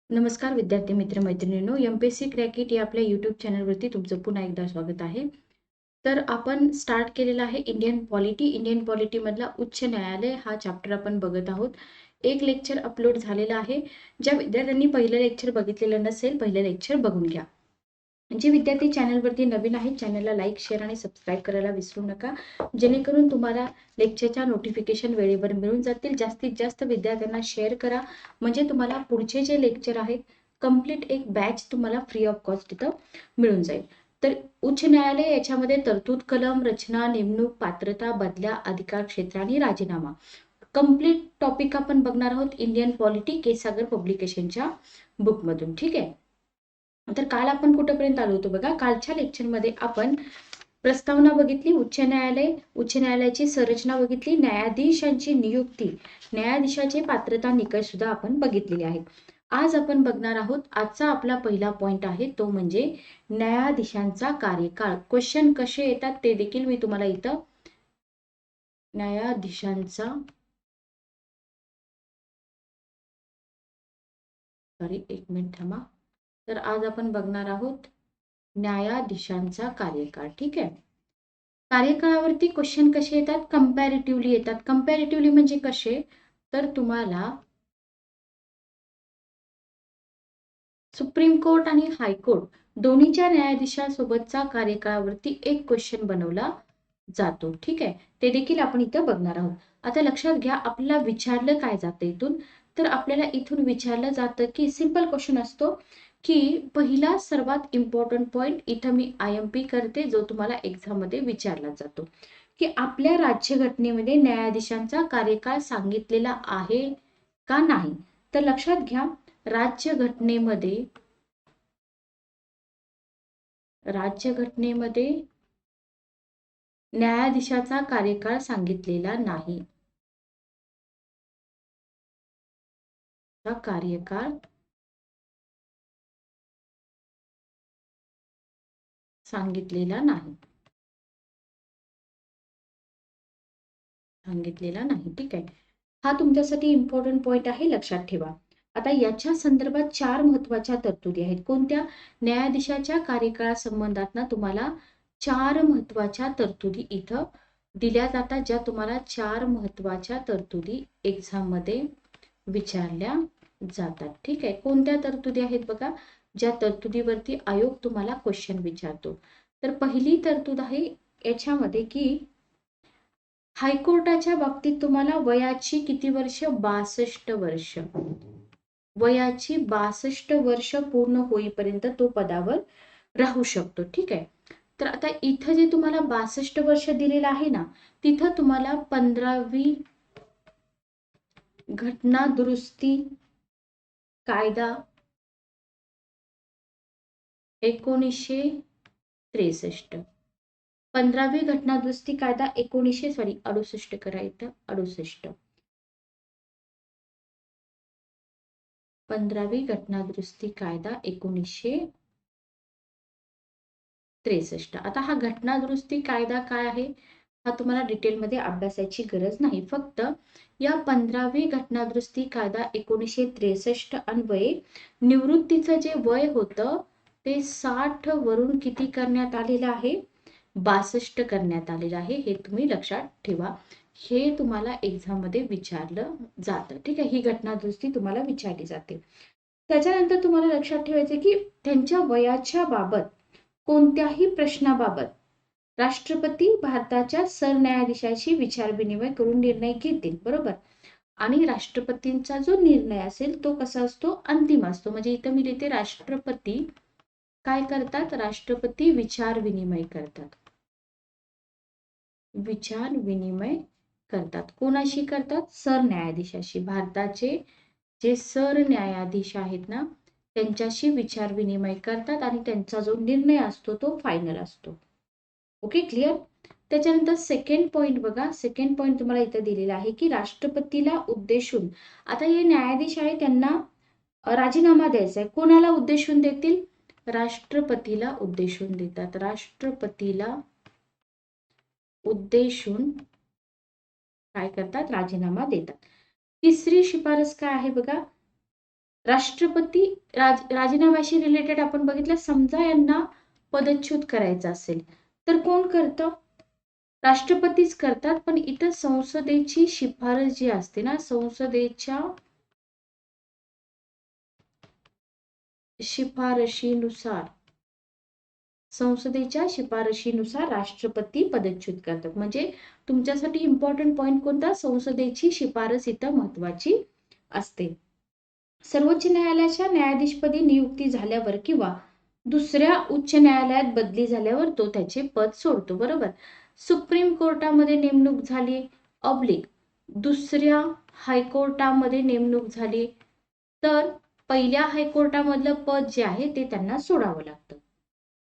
नमस्कार विद्यार्थी मित्र मैत्रिणींनो, एमपीएससी क्रॅक इट या आपल्या यूट्यूब चॅनलवरती तुमचं पुन्हा एकदा स्वागत आहे. तर आपण स्टार्ट केलेला आहे इंडियन पॉलिटी मधला उच्च न्यायालय हा चॅप्टर आपण बघत आहोत. एक लेक्चर अपलोड झालेला आहे. ज्या विद्यार्थ्यांनी पहिलं लेक्चर बघितलेलं नसेल, पहिलं लेक्चर बघून घ्या. जे विद्यार्थी चॅनलवरती नवीन आहेत, चॅनलला लाईक, शेअर आणि सबस्क्राईब करायला विसरू नका, जेणेकरून तुम्हाला लेक्चरच्या नोटिफिकेशन वेळेवर मिळून जातील. जास्तीत जास्त विद्यार्थ्यांना शेअर करा, म्हणजे तुम्हाला पुढचे जे लेक्चर आहेत कंप्लीट एक बॅच तुम्हाला फ्री ऑफ कॉस्ट इथं मिळून जाईल. तर उच्च न्यायालय याच्यामध्ये तरतूद, कलम, रचना, नेमणूक, पात्रता, बदल्या, अधिकार क्षेत्र आणि राजीनामा कंप्लीट टॉपिक आपण बघणार आहोत इंडियन पॉलिटी केसागर पब्लिकेशनच्या बुकमधून. ठीक आहे. तर काल आपण कुठपर्यंत आलो होतो बघा. कालच्या लेक्चरमध्ये आपण प्रस्तावना बघितली, उच्च न्यायालयाची संरचना बघितली, न्यायाधीशांची नियुक्ती, न्यायाधीशाचे पात्रता निकष सुद्धा आपण बघितलेले आहेत. आज आपण बघणार आहोत, आजचा आपला पहिला पॉइंट आहे तो म्हणजे न्यायाधीशांचा कार्यकाळ. क्वेश्चन कसे येतात ते देखील मी तुम्हाला इथं न्यायाधीशांचा एक मिनिट थांबा. तर आज आपण बघणार आहोत न्यायाधीशांचा कार्यकाळ. ठीक आहे. कार्यकाळावरती क्वेश्चन कसे येतात? कंपॅरेटिव्हली येतात. कंपॅरेटिव्हली म्हणजे कसे? तर तुम्हाला सुप्रीम कोर्ट आणि हायकोर्ट दोन्हीच्या न्यायाधीशासोबतचा कार्यकाळावरती एक क्वेश्चन बनवला जातो. ठीक आहे. ते देखील आपण इथं बघणार आहोत. आता लक्षात घ्या, आपल्याला विचारलं काय जातं इथून? तर आपल्याला इथून विचारलं जातं की सिंपल क्वेश्चन असतो की पहिला सर्वात इम्पॉर्टंट पॉइंट इथं मी IMP करते, जो तुम्हाला एक्झाम मध्ये विचारला जातो की आपल्या राज्यघटनेमध्ये न्यायाधीशांचा कार्यकाळ सांगितलेला आहे का नाही. तर लक्षात घ्या, राज्यघटनेमध्ये न्यायाधीशाचा कार्यकाळ सांगितलेला नाही. कार्यकाळ सांगितलेला नाही. ठीक आहे. हा तुमच्यासाठी इम्पॉर्टंट पॉइंट आहे, लक्षात ठेवा. आता याच्या संदर्भात चार महत्वाच्या तरतुदी आहेत. कोणत्या? न्यायाधीशाच्या कार्यकाळासंबंधात ना तुम्हाला चार महत्वाच्या तरतुदी इथं दिल्या जातात, ज्या तुम्हाला चार महत्वाच्या तरतुदी एक्झाम मध्ये विचारल्या जातात. ठीक आहे. कोणत्या तरतुदी आहेत बघा, ज्या तरतुदीवरती आयोग तुम्हाला क्वेश्चन विचारतो. तर पहिली तरतूद आहे याच्यामध्ये की हायकोर्टाच्या बाबतीत तुम्हाला वयाची किती वर्ष? 62 वर्ष. वयाची 62 वर्ष पूर्ण होईपर्यंत तो पदावर राहू शकतो. ठीक आहे. तर आता इथं जे तुम्हाला 62 वर्ष दिलेलं आहे ना, तिथं तुम्हाला 15वी घटना दुरुस्ती कायदा 1963, 15वी घटना दुरुस्ती कायदा 68 करायचं, 68. 15वी घटना दुरुस्ती कायदा 1963. आता हा घटना दुरुस्ती कायदा काय आहे हा तुम्हाला डिटेलमध्ये अभ्यासाची गरज नाही. फक्त या 15वी घटना दुरुस्ती कायदा 1963 अन्वये निवृत्तीचं जे वय होतं ते 60 वरून किती करण्यात आलेलं आहे? 62 करण्यात आलेलं आहे. हे तुम्ही लक्षात ठेवा. हे तुम्हाला एक्झाम मध्ये विचारलं जातं. ठीक आहे. ही घटना दुरुस्ती तुम्हाला विचारली जाते. त्याच्यानंतर तुम्हाला लक्षात ठेवायचे की त्यांच्या वयाच्या बाबत कोणत्याही प्रश्नाबाबत राष्ट्रपती भारताच्या सरन्यायाधीशाशी विचारविनिमय करून निर्णय घेतील. बरोबर. आणि राष्ट्रपतींचा जो निर्णय असेल तो कसा असतो? अंतिम असतो. म्हणजे इथं मी लिहिते राष्ट्रपती काय करतात? राष्ट्रपती विचार विनिमय करतात. विचार विनिमय करतात. कोणाशी करतात? सरन्यायाधीशाशी. भारताचे जे सरन्यायाधीश आहेत ना, त्यांच्याशी विचार विनिमय करतात आणि त्यांचा जो निर्णय असतो तो फायनल असतो. Okay, clear. त्याच्यानंतर सेकंड पॉइंट बघा. सेकंड पॉइंट तुम्हाला इथं दिलेला आहे की राष्ट्रपतीला उद्देशून, आता हे न्यायाधीश आहे त्यांना राजीनामा द्यायचा आहे. कोणाला उद्देशून देतील? राष्ट्रपतीला उद्देशून देतात. राष्ट्रपतीला उद्देशून काय करतात? राजीनामा देतात. तिसरी शिफारस काय आहे बघा, राष्ट्रपती राजीनाम्याशी रिलेटेड आपण बघितलं, समजा यांना पदच्युत करायचं असेल तर कोण करतं? राष्ट्रपतीच करतात. पण इथं संसदेची शिफारस जी असते ना, संसदेच्या शिफारशीनुसार राष्ट्रपती पदच्युत करतात. म्हणजे तुमच्यासाठी इम्पॉर्टंट पॉइंट कोणता? संसदेची शिफारस इथं महत्वाची असते. सर्वोच्च न्यायालयाच्या न्यायाधीशपदी नियुक्ती झाल्यावर किंवा दुसऱ्या उच्च न्यायालयात बदली झाल्यावर तो त्याचे पद सोडतो. बरोबर. सुप्रीम कोर्टामध्ये नेमणूक झाली, ऑब्लिक दुसऱ्या हायकोर्टामध्ये नेमणूक झाली, तर पहिल्या हायकोर्टामधलं पद जे आहे ते त्यांना सोडावं लागतं.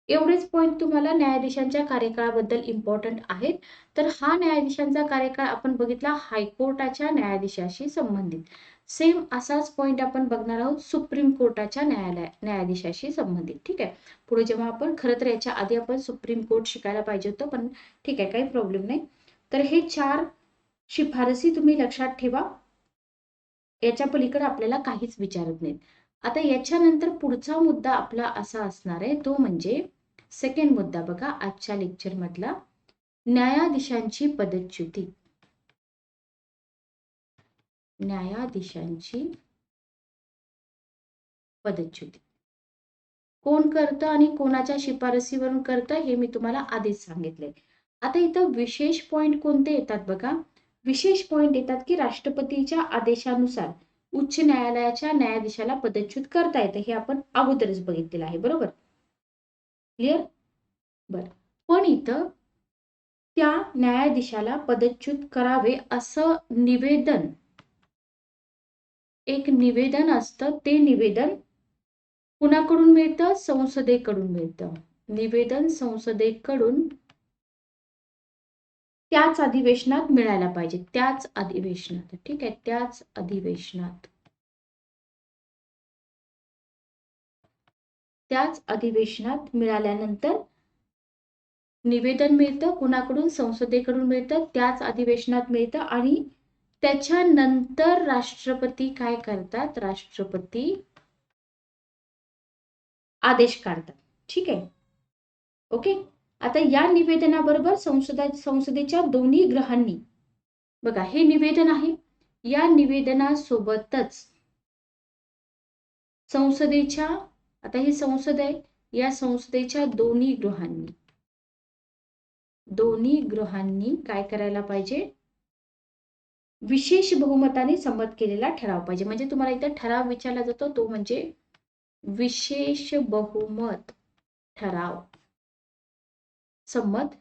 एवढेच पॉइंट तुम्हाला न्यायाधीशांच्या कार्यकाळाबद्दल इम्पॉर्टंट आहेत. तर हा न्यायाधीशांचा कार्यकाळ आपण बघितला हायकोर्टाच्या न्यायाधीशाशी संबंधित. सेम असाच पॉइंट आपण बघणार आहोत सुप्रीम कोर्टाच्या न्यायाधीशाशी संबंधित. ठीक आहे. पुढे जेव्हा आपण खरं तर याच्या आधी आपण सुप्रीम कोर्ट शिकायला पाहिजे होतं, पण ठीक आहे, काही प्रॉब्लेम नाही. तर हे 4 शिफारसी तुम्ही लक्षात ठेवा. याच्या पलीकडे आपल्याला काहीच विचारत नाहीत. आता याच्यानंतर पुढचा मुद्दा आपला असा असणार आहे, तो म्हणजे सेकंड मुद्दा बघा आजच्या लेक्चर मधला, न्यायाधीशांची पदच्युती. न्यायाधीशांची पदच्युती कोण करतं आणि कोणाच्या शिफारसीवरून करतं हे मी तुम्हाला आधीच सांगितले. आता इथं विशेष पॉइंट कोणते येतात बघा. विशेष पॉइंट येतात की राष्ट्रपतीच्या आदेशानुसार उच्च न्यायालयाच्या न्यायाधीशाला पदच्युत करता येतं. हे आपण अगोदरच बघितलेलं आहे. बरोबर. क्लिअर. बर. पण इथं त्या न्यायाधीशाला पदच्युत करावे असं निवेदन, एक निवेदन असतं, ते निवेदन कुणाकडून मिळतं? संसदेकडून मिळतं. निवेदन संसदेकडून त्याच अधिवेशनात मिळायला पाहिजे. त्याच अधिवेशनात. ठीक आहे. त्याच अधिवेशनात. त्याच अधिवेशनात मिळाल्यानंतर निवेदन मिळतं. कुणाकडून? संसदेकडून मिळतं. त्याच अधिवेशनात मिळतं आणि त्याच्यानंतर राष्ट्रपती काय करतात? राष्ट्रपती आदेश काढतात. ठीक आहे. ओके. आता या निवेदनाबरोबर संसदेच्या दोन्ही गृहांनी बघा, हे निवेदन आहे. या निवेदनासोबतच संसदेच्या, आता ही संसद आहे, या संसदेच्या दोन्ही गृहांनी काय करायला पाहिजे? विशेष बहुमताने संमत केलेला ठराव पाहिजे. म्हणजे तुम्हाला इथं ठराव विचारला जातो, तो म्हणजे विशेष बहुमत ठराव संमत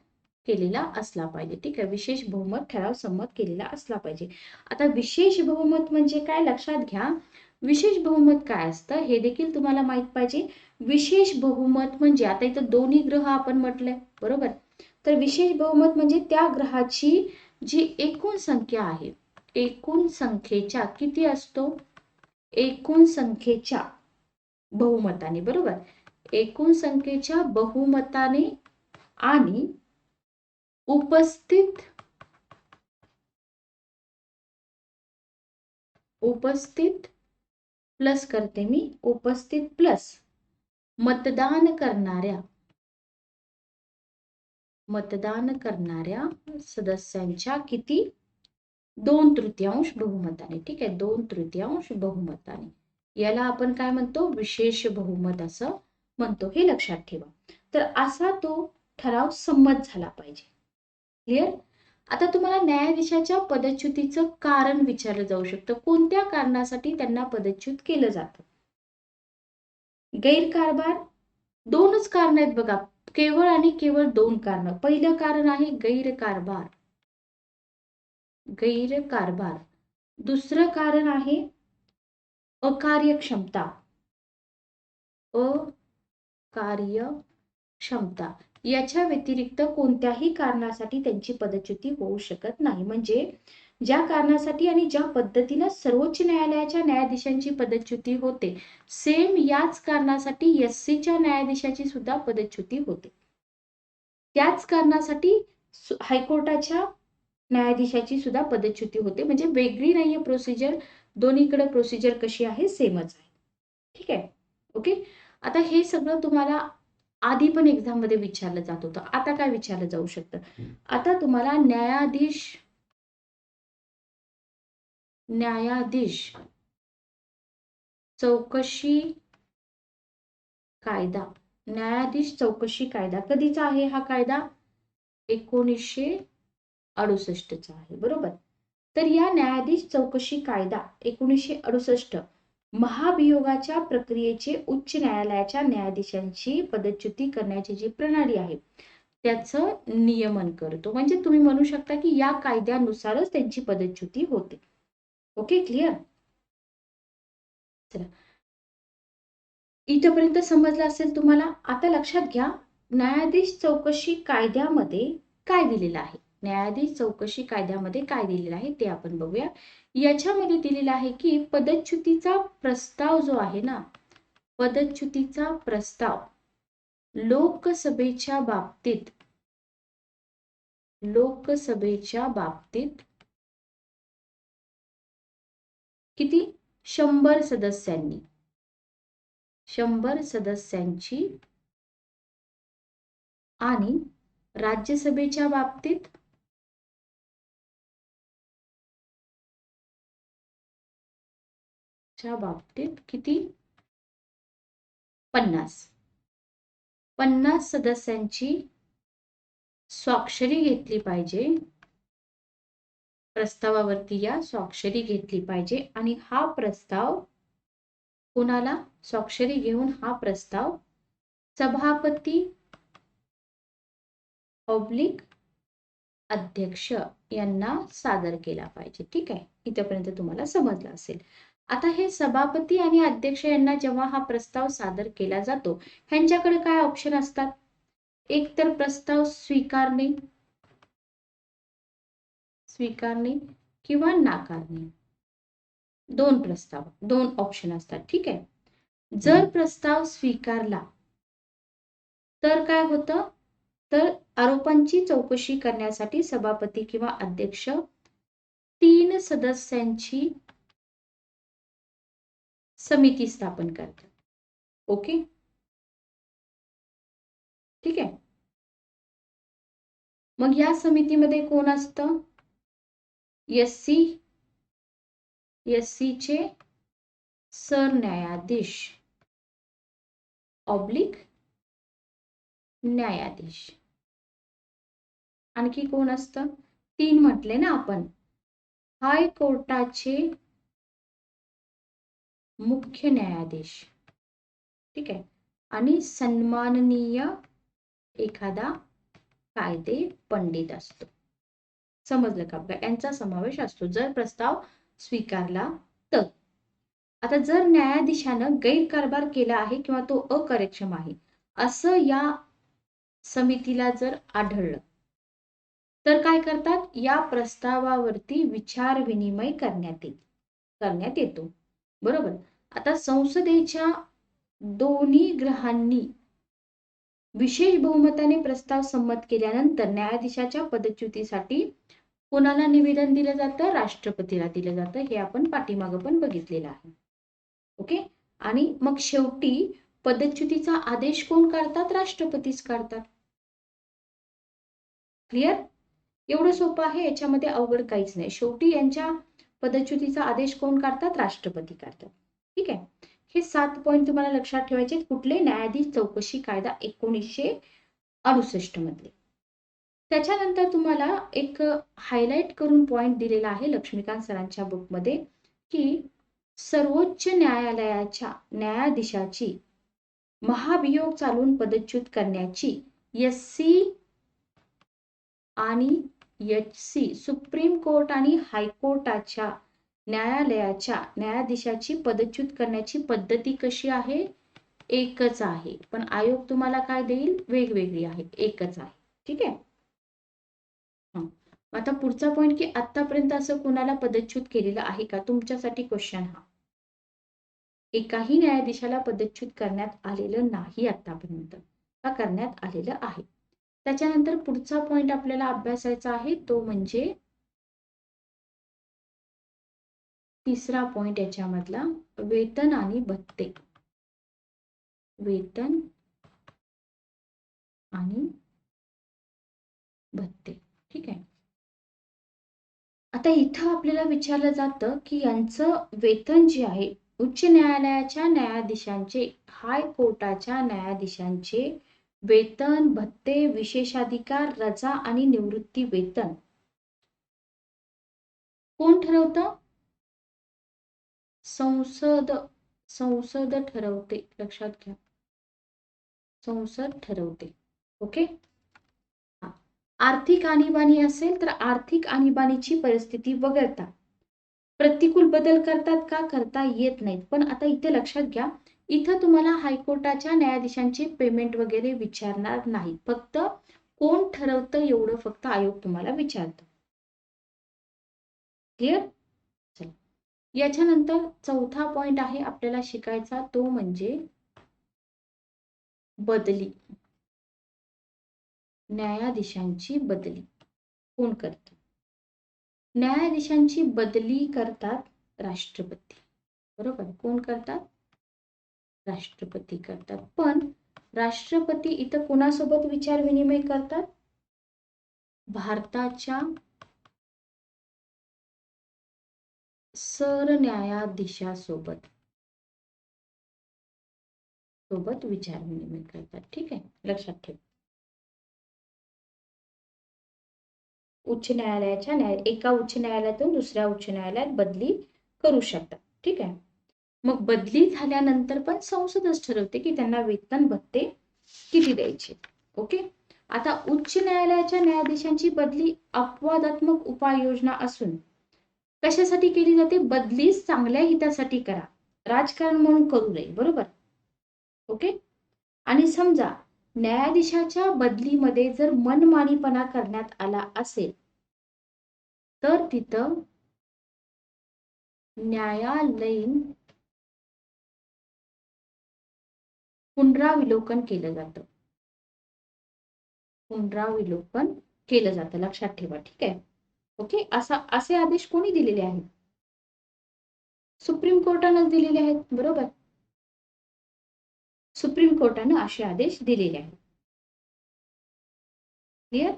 केलेला असला पाहिजे. ठीक आहे. विशेष बहुमत ठराव संमत केलेला असला पाहिजे. आता विशेष बहुमत म्हणजे काय? लक्षात घ्या. विशेष बहुमत काय असतं हे देखील तुम्हाला माहित पाहिजे. विशेष बहुमत म्हणजे, आता इथं दोन्ही ग्रह आपण म्हटलंय, बरोबर. तर विशेष बहुमत म्हणजे त्या ग्रहाची जी एकूण संख्या आहे, एकूण संख्येच्या किती असतो? एकूण संख्येच्या बहुमताने. बरोबर. एकूण संख्येच्या बहुमताने आणि उपस्थित प्लस करते मी, उपस्थित प्लस मतदान करणाऱ्या सदस्यांच्या किती? 2/3 बहुमताने. ठीक आहे. 2/3 बहुमताने. याला आपण काय म्हणतो? विशेष बहुमत असं म्हणतो. हे लक्षात ठेवा. तर असा तो ठराव संमत झाला पाहिजे. क्लिअर. आता तुम्हाला न्यायाधीशाच्या पदच्युतीचं कारण विचारलं जाऊ शकतं. कोणत्या कारणासाठी त्यांना पदच्युत केलं जातं? गैरकारभार. 2च कारण आहेत बघा, केवळ आणि केवळ 2 कारण. पहिलं कारण आहे गैरकारभार. दुसरं कारण आहे अकार्यक्षमता. याच्या व्यतिरिक्त कोणत्याही कारणासाठी त्यांची पदच्युती होऊ शकत नाही. म्हणजे ज्या कारणासाठी आणि ज्या पद्धतीनं सर्वोच्च न्यायालयाच्या न्यायाधीशांची पदच्युती होते, सेम याच कारणासाठी एससीच्या न्यायाधीशाची सुद्धा पदच्युती होते. त्याच कारणासाठी हायकोर्टाच्या न्यायाधीशाची सुद्धा पदच्युती होते. म्हणजे वेगळी नाहीये प्रोसिजर, दोन्हीकडे प्रोसिजर कशी आहे? सेमच आहे. ठीक आहे. ओके. आता हे सगळं तुम्हाला आधी पण एक्झाम मध्ये विचारलं जात होतं. आता काय विचारलं जाऊ शकतं? आता तुम्हाला न्यायाधीश चौकशी कायदा. न्यायाधीश चौकशी कायदा कधीचा आहे हा कायदा? 1968 चा आहे, बरोबर. तर या न्यायाधीश चौकशी कायदा 1968 महाभियोगाच्या प्रक्रियेचे उच्च न्यायालयाच्या न्यायाधीशांची पदच्युती करण्याची जी प्रणाली आहे त्याचं नियमन करतो. म्हणजे तुम्ही म्हणू शकता की या कायद्यानुसारच त्यांची पदच्युती होते. Okay, clear? चला, इथपर्यंत समजलं असेल तुम्हाला. आता लक्षात घ्या, न्यायाधीश चौकशी कायद्यामध्ये काय दिलेलं आहे. न्यायाधीश चौकशी कायद्यामध्ये काय दिलेलं आहे ते आपण बघूया. याच्यामध्ये दिलेलं आहे की पदच्युतीचा प्रस्ताव जो आहे ना, पदच्युतीचा प्रस्ताव लोकसभेच्या बाबतीत किती? 100 सदस्यांची आणि राज्यसभेच्या बाबतीत किती? 50 सदस्यांची स्वाक्षरी घेतली पाहिजे. प्रस्तावावरती या स्वाक्षरी घेतली पाहिजे आणि हा प्रस्ताव कोणाला? स्वाक्षरी घेऊन हा प्रस्ताव सभापती ऑब्लिक अध्यक्ष यांना सादर केला पाहिजे. ठीक आहे, इथपर्यंत तुम्हाला समजलं असेल. आता हे सभापती आणि अध्यक्ष यांना जेव्हा हा प्रस्ताव सादर केला जातो, ह्यांच्याकडे काय ऑप्शन असतात? एक तर प्रस्ताव स्वीकारणे किंवा नाकारणे. दोन ऑप्शन असतात. ठीक आहे. जर प्रस्ताव स्वीकारला तर काय होतं? तर आरोपांची चौकशी करण्यासाठी सभापती किंवा अध्यक्ष 3 सदस्यांची समिती स्थापन करतात. ओके, ठीक आहे. मग या समितीमध्ये कोण असतं? एससीचे सरन्यायाधीश ऑब्लिक न्यायाधीश. आणखी कोण असतं? 3 म्हटले ना आपण. हायकोर्टाचे मुख्य न्यायाधीश, ठीक आहे, आणि सन्माननीय एखादा कायदे पंडित असतो. समजलं का? यांचा समावेश असतो जर प्रस्ताव स्वीकारला तर. आता जर न्यायाधीशानं गैरकारभार केला आहे किंवा तो अकार्यक्षम आहे असं या समितीला जर आढळलं तर काय करतात? या प्रस्तावावरती विचार विनिमय करण्यात येतो. बरोबर. आता संसदेच्या दोन्ही गृहांनी विशेष बहुमताने प्रस्ताव संमत केल्यानंतर न्यायाधीशाच्या पदच्युतीसाठी कोणाला निवेदन दिलं जातं? राष्ट्रपतीला दिलं जातं. हे आपण पाठीमागं पण बघितलेलं आहे. ओके. आणि मग शेवटी पदच्युतीचा आदेश कोण काढतात? राष्ट्रपतीच काढतात. क्लिअर? एवढं सोपं आहे, याच्यामध्ये अवघड काहीच नाही. शेवटी यांच्या पदच्युतीचा आदेश कोण काढतात? राष्ट्रपती काढतात. ठीक आहे. हे 7 पॉइंट तुम्हाला लक्षात ठेवायचे. कुठले? न्यायाधीश चौकशी कायदा 1968 मधले. त्याच्यानंतर तुम्हाला एक हायलाइट करून पॉइंट दिलेला आहे लक्ष्मीकांत सरांच्या बुकमध्ये की सर्वोच्च न्यायालयाच्या न्यायाधीशाची महाभियोग चालून पदच्युत करण्याची एससी आणि एचसी सुप्रीम कोर्ट आणि हायकोर्टाच्या न्यायालयाच्या न्यायाधीशाची पदच्युत करण्याची पद्धती कशी आहे? एकच आहे. पण आयोग तुम्हाला काय देईल? वेगवेगळी आहे, एकच आहे. ठीक आहे. आता पुढचा पॉइंट की आतापर्यंत असं कोणाला पदच्युत केलेलं आहे का? तुमच्यासाठी क्वेश्चन हा. एकाही न्यायाधीशाला पदच्युत करण्यात आलेलं नाही आतापर्यंत, का करण्यात आलेलं आहे. त्याच्यानंतर पुढचा पॉइंट आपल्याला अभ्यासायचा आहे तो म्हणजे तिसरा पॉइंट याच्यामधला, वेतन आणि भत्ते. वेतन आणि भत्ते. ठीक आहे. आता इथं आपल्याला विचारलं जातं की यांचं वेतन जे आहे उच्च न्यायालयाच्या न्यायाधीशांचे, हायकोर्टाच्या न्यायाधीशांचे वेतन, भत्ते, विशेषाधिकार, रजा आणि निवृत्ती वेतन कोण ठरवतं? संसद. संसद ठरवते, लक्षात घ्या. संसद ठरवते. ओके. आर्थिक आणीबाणी असेल तर आर्थिक आणीबाणीची परिस्थिती वगळता प्रतिकूल बदल करतात का? करता येत नाहीत. पण आता इथे लक्षात घ्या, इथं तुम्हाला हायकोर्टाच्या न्यायाधीशांची पेमेंट वगैरे विचारणार नाही. फक्त कोण ठरवतं एवढं फक्त आयोग तुम्हाला विचारतो. क्लिअर? चला, याच्यानंतर चौथा पॉइंट आहे आपल्याला शिकायचा, तो म्हणजे बदली. न्यायाधीशांची बदली कोण करतं? न्यायाधीशांची बदली करतात राष्ट्रपती. बरोबर. कोण करतात? राष्ट्रपती करतात. पण राष्ट्रपती इथं कोणासोबत विचार विनिमय करतात? भारताच्या सरन्यायाधीशासोबत विचार विनिमय करतात. ठीक आहे, लक्षात ठेवा. एका उच्च न्यायालयातून दुसऱ्या उच्च न्यायालयात बदली करू शकतात. ठीक आहे. मग बदली झाल्यानंतर पण संसदच ठरवते की त्यांना वेतन भत्ते किती द्यायचे. ओके. आता उच्च न्यायालयाच्या न्यायाधीशांची बदली अपवादात्मक उपाययोजना असून कशासाठी केली जाते? बदली चांगल्या हितासाठी करा, राजकारण म्हणून करू नये. बरोबर. ओके. आणि समजा न्यायाधीशाच्या बदलीमध्ये जर मनमानीपणा करण्यात आला असेल तर तिथं न्यायालयीन पुनरावलोकन केलं जातं. पुनरावलोकन केलं जातं, लक्षात ठेवा. ठीक आहे. ओके. असे आदेश कोणी दिलेले आहेत? सुप्रीम कोर्टानं दिलेले आहेत. बरोबर. सुप्रीम कोर्टानं असे आदेश दिलेले आहेत. क्लिअर?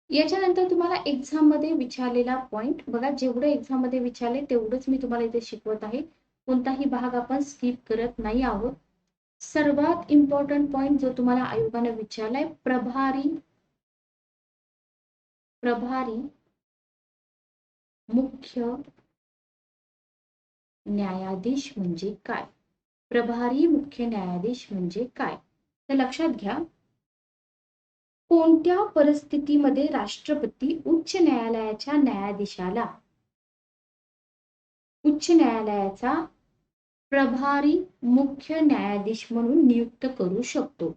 याच्यानंतर तुम्हाला एक्झाम मध्ये विचारलेला पॉइंट बघा, जेवढं एक्झाम मध्ये विचारले तेवढंच मी तुम्हाला इथे शिकवत आहे. कोणताही भाग आपण स्किप करत नाही आहोत. सर्वात इम्पॉर्टंट पॉइंट जो तुम्हाला आयोगाने विचारलाय, प्रभारी मुख्य न्यायाधीश म्हणजे काय? प्रभारी मुख्य न्यायाधीश म्हणजे काय? तर लक्षात घ्या, कोणत्या परिस्थितीमध्ये राष्ट्रपती उच्च न्यायालयाच्या न्यायाधीशाला उच्च न्यायालयाचा प्रभारी मुख्य न्यायाधीश म्हणून नियुक्त करू शकतो?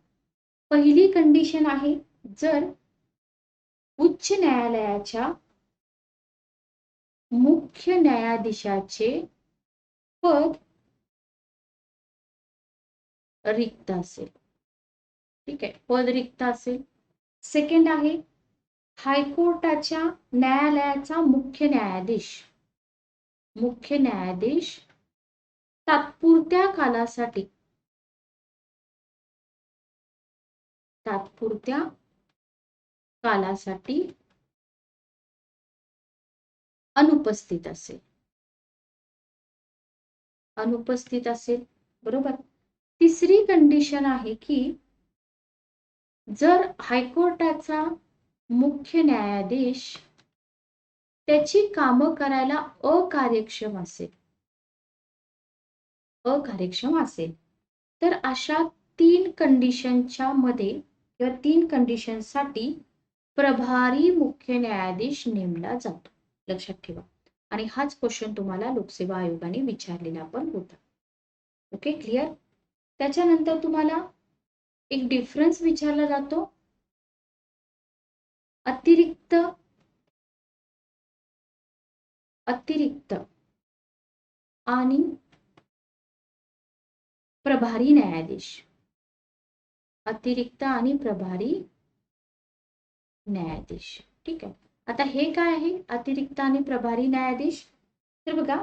पहिली कंडिशन आहे, जर उच्च न्यायालयाच्या मुख्य न्यायाधीशाचे पद रिक्त असेल. ठीक आहे, पद रिक्त असेल. सेकंड आहे, हायकोर्टाच्या न्यायालयाचा मुख्य न्यायाधीश तात्पुरत्या कालासाठी अनुपस्थित असेल. बरोबर. तिसरी कंडिशन आहे की जर हायकोर्टाचा मुख्य न्यायाधीश त्याची कामं करायला अकार्यक्षम असेल तर अशा 3 कंडिशनच्या मध्ये किंवा 3 कंडिशनसाठी प्रभारी मुख्य न्यायाधीश नेमला जातो. लक्षात ठेवा. आणि हाच क्वेश्चन तुम्हाला लोकसेवा आयोगाने विचारलेला पण होता. Okay, clear? त्याच्यानंतर तुम्हाला एक डिफरन्स विचारला जातो, अतिरिक्त आणि प्रभारी न्यायाधीश. अतिरिक्त आणि प्रभारी न्यायाधीश. ठीक आहे. आता हे काय आहे अतिरिक्त आणि प्रभारी न्यायाधीश? तर बघा,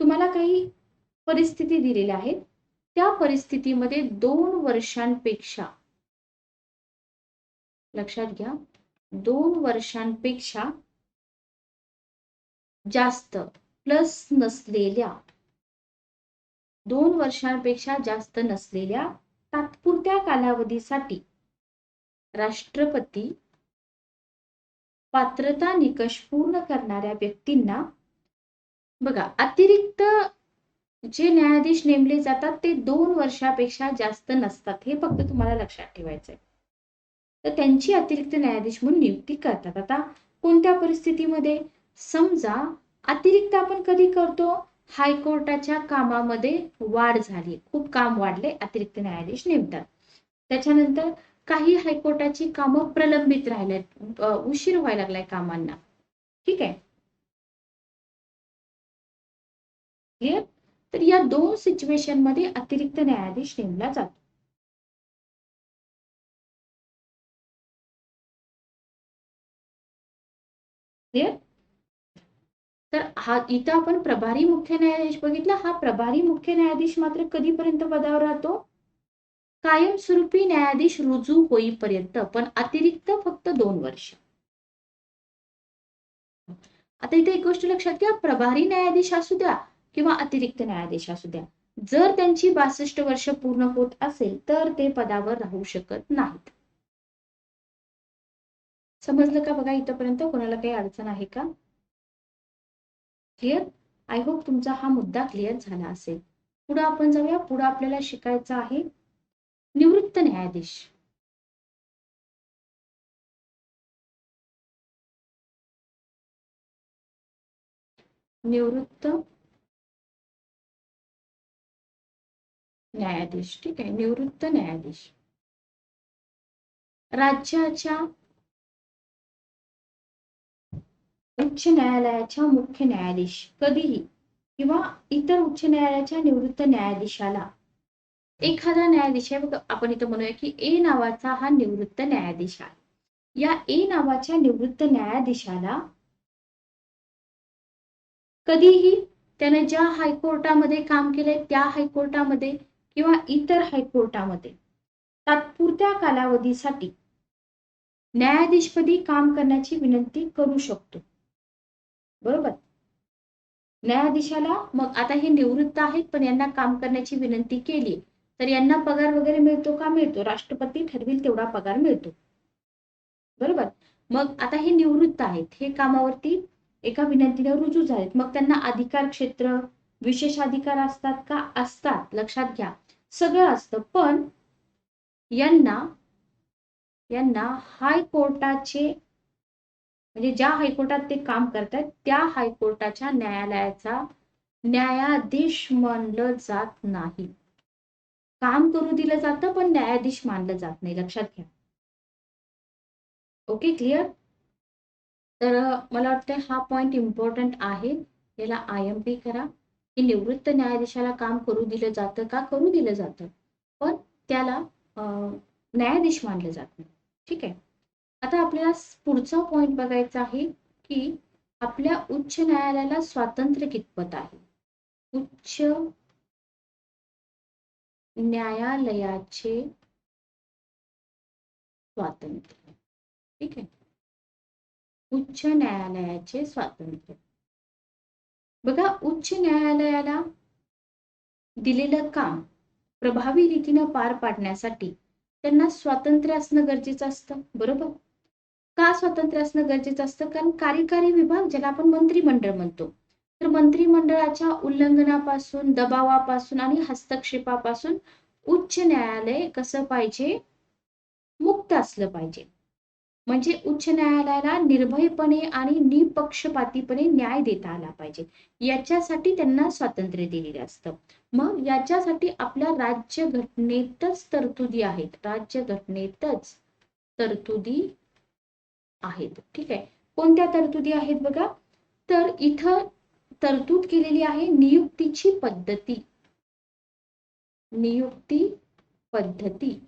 तुम्हाला काही परिस्थिती दिलेल्या आहेत त्या परिस्थितीमध्ये 2 वर्षांपेक्षा, लक्षात घ्या, 2 वर्षांपेक्षा जास्त प्लस नसलेल्या, 2 वर्षांपेक्षा जास्त नसलेल्या तात्पुरत्या कालावधीसाठी राष्ट्रपती पात्रता निकष पूर्ण करणाऱ्या व्यक्तींना, बघा, अतिरिक्त जे न्यायाधीश नेमले जातात ते 2 वर्षापेक्षा जास्त नसतात, हे फक्त तुम्हाला लक्षात ठेवायचं आहे. तर त्यांची अतिरिक्त न्यायाधीश म्हणून नियुक्ती करतात. आता कोणत्या परिस्थितीमध्ये, समजा अतिरिक्त आपण कधी करतो, हायकोर्टाच्या कामामध्ये वाढ झाली, खूप काम वाढले, अतिरिक्त न्यायाधीश नेमतात. त्याच्यानंतर काही हायकोर्टाची कामं प्रलंबित राहिल्यात, उशीर व्हायला लागलाय कामांना, ठीक आहे, क्लिअर. तर या 2 सिच्युएशन मध्ये अतिरिक्त न्यायाधीश नेमला जातो. क्लिअर. तर हा इथं आपण प्रभारी मुख्य न्यायाधीश बघितला. हा प्रभारी मुख्य न्यायाधीश मात्र कधीपर्यंत पदावर राहतो, कायमस्वरूपी न्यायाधीश रुजू होईपर्यंत, पण अतिरिक्त फक्त 2 वर्ष. आता इथे एक गोष्ट लक्षात घ्या, प्रभारी न्यायाधीश असू द्या किंवा अतिरिक्त न्यायाधीश असू द्या, जर त्यांची 62 वर्ष पूर्ण होत असेल तर ते पदावर राहू शकत नाहीत. समजलं का? बघा, इथपर्यंत कोणाला काही अडचण आहे का? क्लिअर. आय होप तुमचा हा मुद्दा क्लिअर झाला असेल. पुढे आपण जाऊया. पुढे आपल्याला शिकायचं आहे निवृत्त न्यायाधीश. निवृत्त न्यायाधीश, ठीक आहे, निवृत्त न्यायाधीश राज्याच्या उच्च न्यायालयाच्या मुख्य न्यायाधीश कधीही किंवा इतर उच्च न्यायालयाच्या निवृत्त न्यायाधीशाला, एखादा न्यायाधीश आहे, बघा, आपण इथं म्हणूया की ए नावाचा हा निवृत्त न्यायाधीश आहे. या ए नावाच्या निवृत्त न्यायाधीशाला कधीही त्याने ज्या हायकोर्टामध्ये काम केलंय त्या हायकोर्टामध्ये किंवा इतर हायकोर्टामध्ये तात्पुरत्या कालावधीसाठी न्यायाधीशपदी काम करण्याची विनंती करू शकतो. बरोबर. न्यायाधीशाला, मग आता हे निवृत्त आहेत पण यांना काम करण्याची विनंती केली तर यांना पगार वगैरे मिळतो का? मिळतो. राष्ट्रपती ठरविल तेवढा पगार मिळतो. बरोबर. मग आता हे निवृत्त आहेत, हे कामावरती एका विनंतीने रुजू झालेत, मग त्यांना अधिकार क्षेत्र, विशेष अधिकार असतात का? असतात. लक्षात घ्या, सगळं असतं, पण यांना हायकोर्टाचे, म्हणजे ज्या हायकोर्टात ते काम करतात त्या हायकोर्टाच्या न्यायालयाचा न्यायाधीश मानलं जात नाही. काम करू दिलं जातं पण न्यायाधीश मानलं जात नाही. लक्षात घ्या. Okay, clear. तर मला वाटतं हा पॉइंट इम्पॉर्टंट आहे, याला IMP करा. की निवृत्त न्यायाधीशाला काम करू दिलं जातं का? करू दिलं जातं, पण त्याला न्यायाधीश मानलं जात नाही. ठीक आहे. आता आपल्याला पुढचा पॉइंट बघायचा आहे की आपल्या उच्च न्यायालयाला स्वातंत्र्य कितपत आहे. उच्च न्यायालयाचे स्वातंत्र्य, ठीक आहे, उच्च न्यायालयाचे स्वातंत्र्य. बघा, उच्च न्यायालयाला दिलेलं काम प्रभावी रीतीने पार पाडण्यासाठी त्यांना स्वातंत्र्य असणं गरजेचं असतं. बरोबर. का स्वातंत्र्य असणं गरजेचं असतं? कारण कार्यकारी विभाग, ज्याला आपण मंत्रिमंडळ म्हणतो, तर मंत्रिमंडळाच्या उल्लंघनापासून, दबावापासून आणि हस्तक्षेपापासून उच्च न्यायालय कसं पाहिजे? मुक्त असलं पाहिजे. म्हणजे उच्च न्यायालयाला निर्भयपणे आणि निपक्षपातीपणे न्याय देता आला पाहिजे, याच्यासाठी त्यांना स्वातंत्र्य दिलेलं असतं. मग याच्यासाठी आपल्या राज्यघटनेतच तरतुदी आहेत. राज्यघटनेतच तरतुदी आहेत. ठीक आहे. कोणत्या तरतुदी आहेत बघा, तर इथं तरतूद केलेली आहे नियुक्तीची पद्धती. नियुक्ती पद्धती.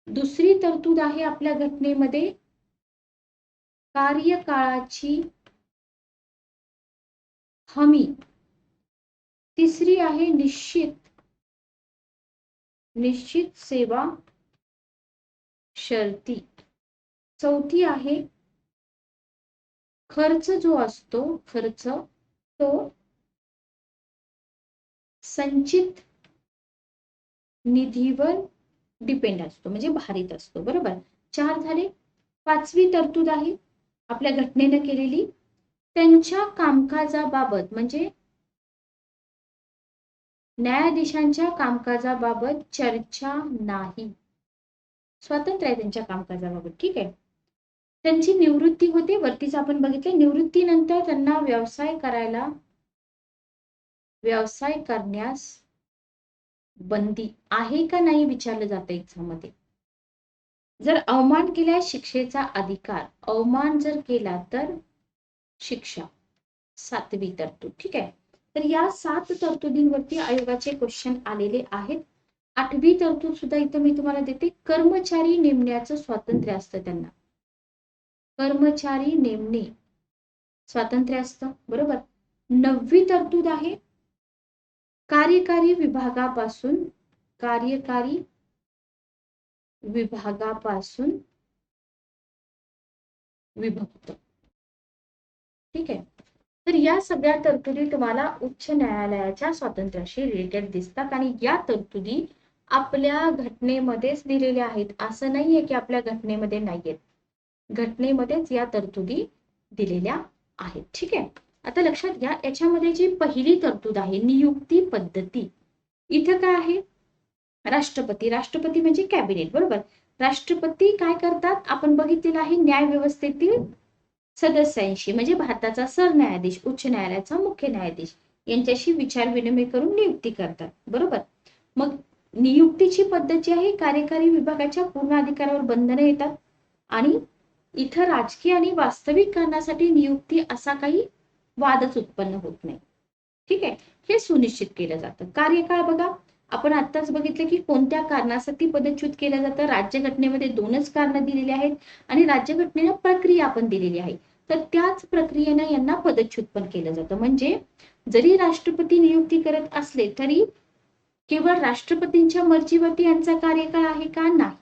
दुसरी तरतूद आहे आपल्या घटनेमध्ये कार्यकाळाची हमी. तिसरी आहे निश्चित निश्चित सेवा शर्ती. चौथी आहे खर्च जो असतो, खर्च तो संचित निधीवर डिपेंड असतो, म्हणजे भारित असतो. बरोबर. 4 झाले. 5वी तरतूद आहे आपल्या घटनेनं केलेली, त्यांच्या कामकाजाबाबत म्हणजे न्यायाधीशांच्या कामकाजाबाबत चर्चा नाही. स्वातंत्र्य आहे त्यांच्या कामकाजाबाबत. ठीक आहे. त्यांची निवृत्ती होते, वरतीच आपण बघितले. निवृत्तीनंतर त्यांना व्यवसाय करण्यास बंदी आहे का नाही विचारलं जातं एक्झाम मध्ये. जर अवमान केल्यास शिक्षेचा अधिकार, अवमान जर केला तर शिक्षा. 7वी तरतूद. ठीक आहे. तर या 7 तरतुदींवरती आयोगाचे क्वेश्चन आलेले आहेत. 8वी तरतूद सुद्धा इथं मी तुम्हाला देते. कर्मचारी नेमण्याचं स्वातंत्र्य असतं त्यांना. कर्मचारी नेमणे स्वातंत्र्य असतं. बरोबर. 9वी तरतूद आहे कार्यकारी विभागापासून विभक्त. ठीक आहे. तर या सगळ्या तरतुदी तुम्हाला उच्च न्यायालयाच्या स्वातंत्र्याशी रिलेटेड दिसतात आणि या तरतुदी आपल्या घटनेमध्येच दिलेल्या आहेत. असं नाहीये की आपल्या घटनेमध्ये नाहीयेत. घटनेमध्येच या तरतुदी दिलेल्या आहेत. ठीक आहे. आता लक्षात घ्या, याच्यामध्ये जी पहिली तरतूद आहे नियुक्ती पद्धती. इथं काय आहे? राष्ट्रपती म्हणजे कॅबिनेट. बरोबर. राष्ट्रपती काय करतात आपण बघितलेलं आहे, न्याय व्यवस्थेतील सदस्यांशी म्हणजे भारताचा सरन्यायाधीश, उच्च न्यायालयाचा मुख्य न्यायाधीश यांच्याशी विचार विनिमय करून नियुक्ती करतात. बरोबर. मग नियुक्तीची पद्धत जी आहे, कार्यकारी विभागाच्या पूर्ण अधिकारावर बंधने येतात आणि इथं राजकीय आणि वास्तविक कारणासाठी नियुक्ती असा काही वादच उत्पन्न होत नाही. ठीक आहे. हे सुनिश्चित केलं जातं. कार्यकाळ बघा, आपण आत्ताच बघितलं की कोणत्या कारणासाठी पदच्युत केलं जातं. राज्यघटनेमध्ये 2च कारणं दिलेली आहेत आणि राज्यघटनेनं प्रक्रिया पण दिलेली आहे. तर त्याच प्रक्रियेनं यांना पदच्युत पण केलं जातं. म्हणजे जरी राष्ट्रपती नियुक्ती करत असले तरी केवळ राष्ट्रपतींच्या मर्जीवरती यांचा कार्यकाळ आहे का? नाही.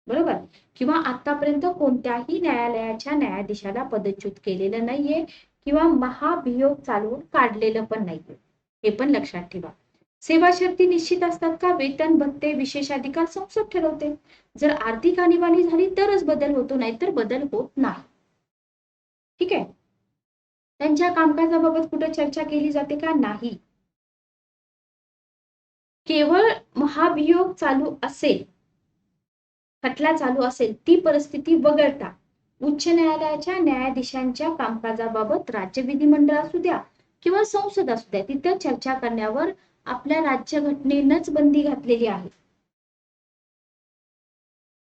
बरोबर. किंवा आतापर्यंत कोणत्याही न्यायालयाच्या न्यायाधीशाला पदच्युत केलेलं नाहीये किंवा महाभियोग चालवून काढलेलं पण नाहीये. हे पण लक्षात ठेवा. सेवा शर्ती निश्चित असतात का? वेतन, भत्ते, विशेष अधिकार संसद ठरवते. जर आर्थिक आणीबाणी झाली तरच बदल होतो, नाहीतर बदल होत नाही. ठीक आहे. त्यांच्या कामकाजाबाबत कुठे चर्चा केली जाते का? नाही. केवळ महाभियोग चालू असेल, खटला चालू असेल, ती परिस्थिती वगळता उच्च न्यायालयाच्या न्यायाधीशांच्या कामकाजाबाबत राज्य विधिमंडळ असू द्या किंवा संसद असू द्या, तिथं चर्चा करण्यावर आपल्या राज्यघटनेनंच बंदी घातलेली आहे.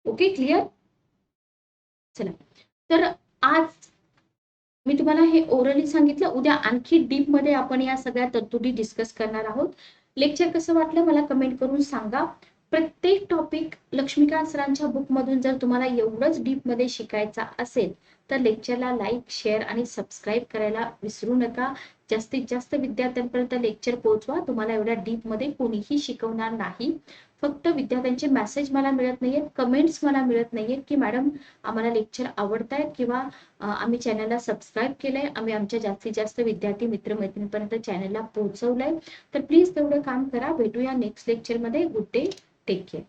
Okay, clear? चला, तर आज मी तुम्हाला हे ओरली सांगितलं. उद्या आणखी डीप मध्ये आपण या सगळ्या तरतुदी डिस्कस करणार आहोत. लेक्चर कसं वाटलं मला कमेंट करून सांगा. प्रत्येक टॉपिक लक्ष्मीकांत सरांच्या बुक मधून जर तुम्हाला एवढंच डीप मध्ये शिकायचा असेल तर लेक्चरला लाईक, शेअर आणि सबस्क्राईब करायला विसरू नका. जास्तीत जास्त विद्यार्थ्यांपर्यंत लेक्चर पोहोचवा. तुम्हाला एवढ्या डीप मध्ये कोणीही शिकवणार नाही. फक्त विद्यार्थ्यांचे मेसेज मला मिळत नाहीयेत, कमेंट्स मला मिळत नाहीयेत की मॅडम आम्हाला लेक्चर आवडतायत किंवा आम्ही चॅनलला सबस्क्राईब केलंय, आम्ही आमच्या जास्तीत जास्त विद्यार्थी मित्रमैत्रिणींपर्यंत चॅनलला पोहोचवलंय. तर प्लीज तेवढं काम करा. भेटूया नेक्स्ट लेक्चरमध्ये. Good day, take care.